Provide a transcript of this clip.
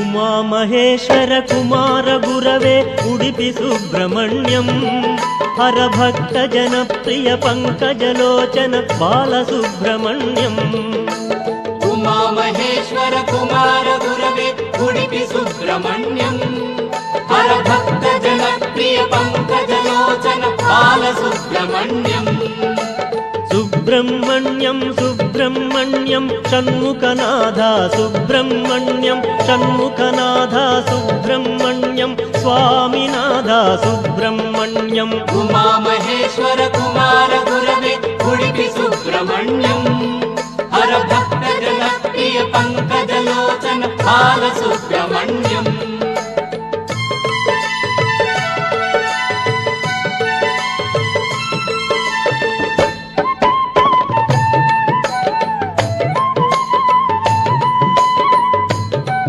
उमामहेश्वर कुमार गुरवे उडुपि सुब्रह्मण्यं हरभक्त जनप्रिय पंकजलोचन बालसुब्रह्मण्यम् उमामहेश्वर कुमार गुरवे उडुपि सुब्रह्मण्यम् हरभक्त जनप्रिय पंकजलोचन बालसुब्रह्मण्यम् सुब्रह्मण्यं सुब्रह्मण्यं षण्मुखनाथा सुब्रह्मण्यं षण्मुखनाथा सुब्रह्मण्यं स्वामिनाथा सुब्रह्मण्यम् उमामहेश्वर कुमार गुरवे उडुपि सुब्रह्मण्यम् हरभक्त जनप्रिय पंकजलोचन बालसुब्रह्मण्यम्